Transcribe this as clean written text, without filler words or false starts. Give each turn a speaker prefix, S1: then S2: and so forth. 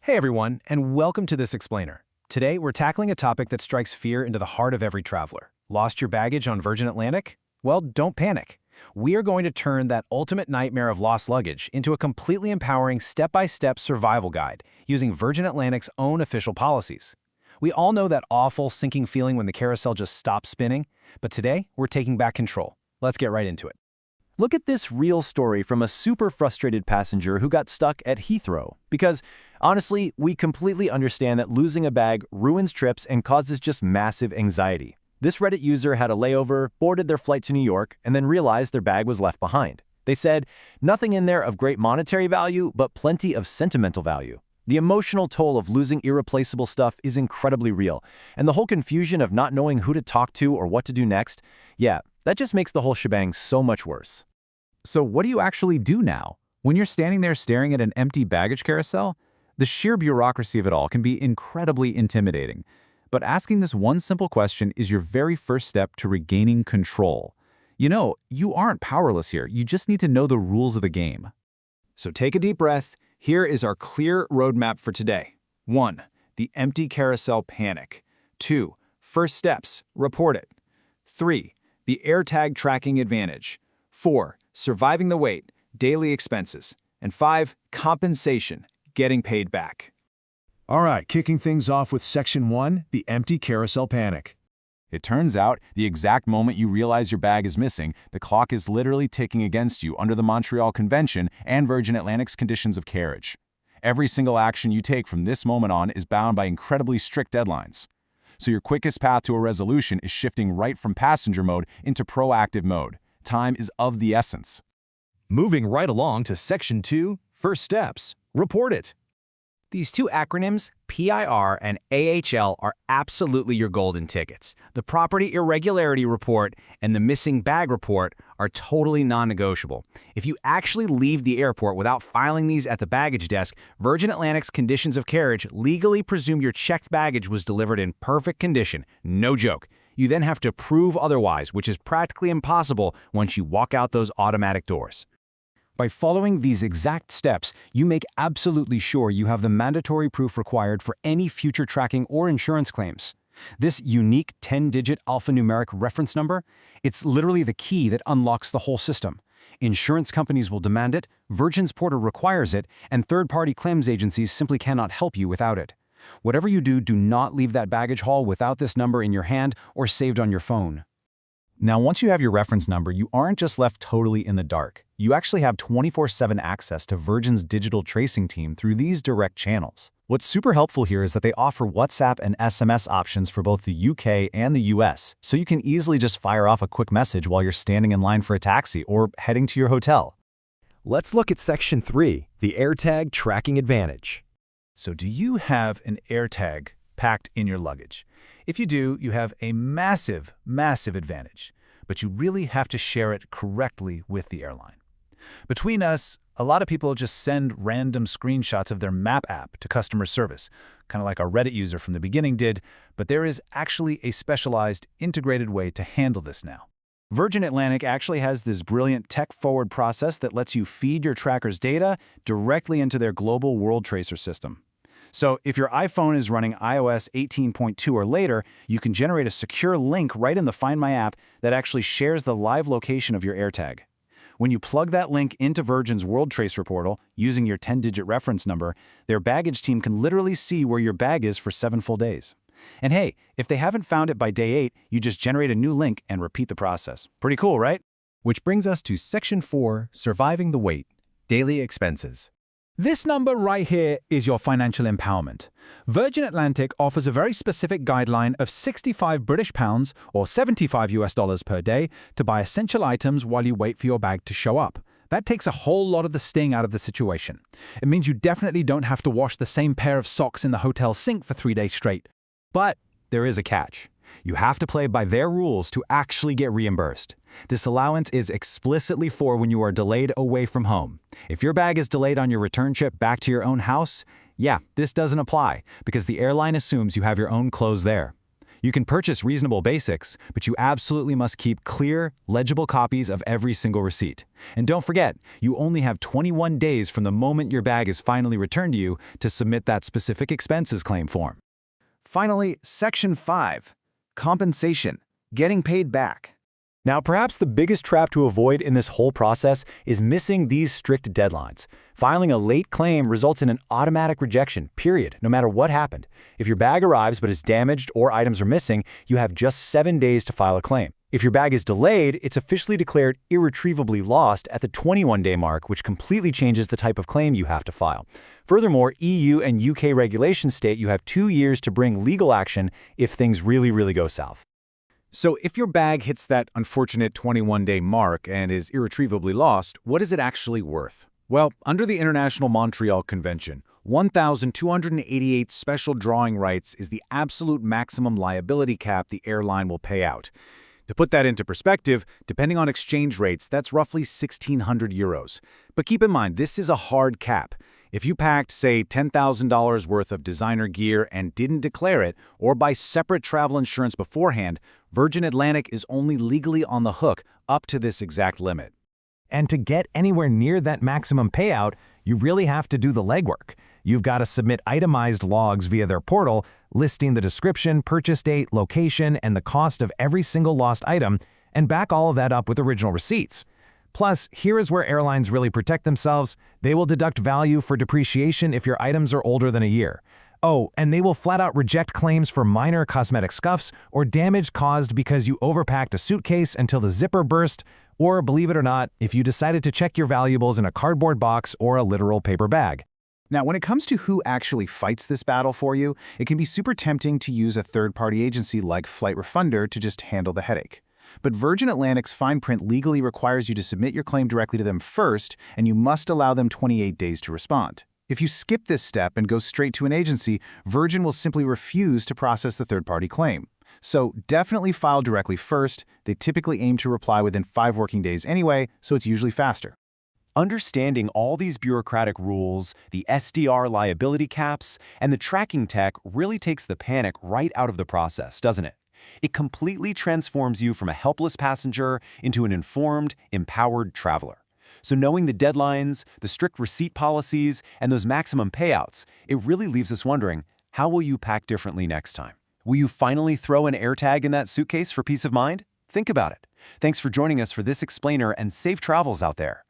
S1: Hey everyone, and welcome to this explainer. Today, we're tackling a topic that strikes fear into the heart of every traveler. Lost your baggage on Virgin Atlantic? Well, don't panic. We are going to turn that ultimate nightmare of lost luggage into a completely empowering step-by-step survival guide using Virgin Atlantic's own official policies. We all know that awful, sinking feeling when the carousel just stops spinning, but today, we're taking back control. Let's get right into it.
S2: Look at this real story from a super frustrated passenger who got stuck at Heathrow. Because, honestly, we completely understand that losing a bag ruins trips and causes just massive anxiety. This Reddit user had a layover, boarded their flight to New York, and then realized their bag was left behind. They said, nothing in there of great monetary value, but plenty of sentimental value. The emotional toll of losing irreplaceable stuff is incredibly real, and the whole confusion of not knowing who to talk to or what to do next, yeah, that just makes the whole shebang so much worse.
S3: So what do you actually do now? When you're standing there staring at an empty baggage carousel, the sheer bureaucracy of it all can be incredibly intimidating. But asking this one simple question is your very first step to regaining control. You know, you aren't powerless here, you just need to know the rules of the game.
S1: So take a deep breath. Here is our clear roadmap for today. 1. The empty carousel panic. 2. First steps, report it. 3. The AirTag tracking advantage. 4. Surviving the wait, daily expenses. And 5. Compensation, getting paid back.
S4: All right, kicking things off with Section 1, the empty carousel panic.
S5: It turns out, the exact moment you realize your bag is missing, the clock is literally ticking against you under the Montreal Convention and Virgin Atlantic's conditions of carriage. Every single action you take from this moment on is bound by incredibly strict deadlines. So your quickest path to a resolution is shifting right from passenger mode into proactive mode. Time is of the essence.
S6: Moving right along to Section 2, First Steps. Report it.
S1: These two acronyms, PIR and AHL, are absolutely your golden tickets. The Property Irregularity Report and the Missing Bag Report are totally non-negotiable. If you actually leave the airport without filing these at the baggage desk, Virgin Atlantic's conditions of carriage legally presume your checked baggage was delivered in perfect condition. No joke. You then have to prove otherwise, which is practically impossible once you walk out those automatic doors.
S3: By following these exact steps, you make absolutely sure you have the mandatory proof required for any future tracking or insurance claims. This unique 10-digit alphanumeric reference number, it's literally the key that unlocks the whole system. Insurance companies will demand it, Virgin's portal requires it, and third-party claims agencies simply cannot help you without it. Whatever you do, do not leave that baggage haul without this number in your hand or saved on your phone.
S2: Now, once you have your reference number, you aren't just left totally in the dark. You actually have 24/7 access to Virgin's digital tracing team through these direct channels. What's super helpful here is that they offer WhatsApp and SMS options for both the UK and the US, so you can easily just fire off a quick message while you're standing in line for a taxi or heading to your hotel.
S6: Let's look at Section 3, the AirTag tracking advantage.
S1: So do you have an AirTag packed in your luggage? If you do, you have a massive, massive advantage, but you really have to share it correctly with the airline. Between us, a lot of people just send random screenshots of their map app to customer service, kind of like our Reddit user from the beginning did, but there is actually a specialized, integrated way to handle this now. Virgin Atlantic actually has this brilliant tech-forward process that lets you feed your tracker's data directly into their global world tracer system. So if your iPhone is running iOS 18.2 or later, you can generate a secure link right in the Find My app that actually shares the live location of your AirTag. When you plug that link into Virgin's World Tracer portal using your 10-digit reference number, their baggage team can literally see where your bag is for 7 full days. And hey, if they haven't found it by day 8, you just generate a new link and repeat the process. Pretty cool, right?
S2: Which brings us to Section 4, Surviving the Wait, Daily Expenses.
S3: This number right here is your financial empowerment. Virgin Atlantic offers a very specific guideline of 65 British pounds or $75 per day to buy essential items while you wait for your bag to show up. That takes a whole lot of the sting out of the situation. It means you definitely don't have to wash the same pair of socks in the hotel sink for 3 days straight.
S2: But there is a catch. You have to play by their rules to actually get reimbursed. This allowance is explicitly for when you are delayed away from home. If your bag is delayed on your return trip back to your own house, yeah, this doesn't apply because the airline assumes you have your own clothes there.
S1: You can purchase reasonable basics, but you absolutely must keep clear, legible copies of every single receipt. And don't forget, you only have 21 days from the moment your bag is finally returned to you to submit that specific expenses claim form.
S2: Finally, Section 5. Compensation. Getting paid back. Now, perhaps the biggest trap to avoid in this whole process is missing these strict deadlines. Filing a late claim results in an automatic rejection, period, no matter what happened. If your bag arrives but is damaged or items are missing, you have just 7 days to file a claim. If your bag is delayed, it's officially declared irretrievably lost at the 21-day mark, which completely changes the type of claim you have to file. Furthermore, EU and UK regulations state you have 2 years to bring legal action if things really go south.
S1: So if your bag hits that unfortunate 21-day mark and is irretrievably lost, what is it actually worth? Well, under the International Montreal Convention, 1,288 special drawing rights is the absolute maximum liability cap the airline will pay out. To put that into perspective, depending on exchange rates, that's roughly 1,600 euros. But keep in mind, this is a hard cap. If you packed, say, $10,000 worth of designer gear and didn't declare it, or buy separate travel insurance beforehand, Virgin Atlantic is only legally on the hook up to this exact limit.
S2: And to get anywhere near that maximum payout, you really have to do the legwork. You've got to submit itemized logs via their portal, listing the description, purchase date, location, and the cost of every single lost item, and back all of that up with original receipts. Plus, here is where airlines really protect themselves. They will deduct value for depreciation if your items are older than a year. Oh, and they will flat out reject claims for minor cosmetic scuffs or damage caused because you overpacked a suitcase until the zipper burst, or, believe it or not, if you decided to check your valuables in a cardboard box or a literal paper bag.
S1: Now, when it comes to who actually fights this battle for you, it can be super tempting to use a third-party agency like Flight Refunder to just handle the headache. But Virgin Atlantic's fine print legally requires you to submit your claim directly to them first, and you must allow them 28 days to respond. If you skip this step and go straight to an agency, Virgin will simply refuse to process the third-party claim. So definitely file directly first. They typically aim to reply within 5 working days anyway, so it's usually faster.
S2: Understanding all these bureaucratic rules, the SDR liability caps, and the tracking tech really takes the panic right out of the process, doesn't it? It completely transforms you from a helpless passenger into an informed, empowered traveler. So knowing the deadlines, the strict receipt policies, and those maximum payouts, it really leaves us wondering, how will you pack differently next time? Will you finally throw an AirTag in that suitcase for peace of mind? Think about it. Thanks for joining us for this explainer, and safe travels out there.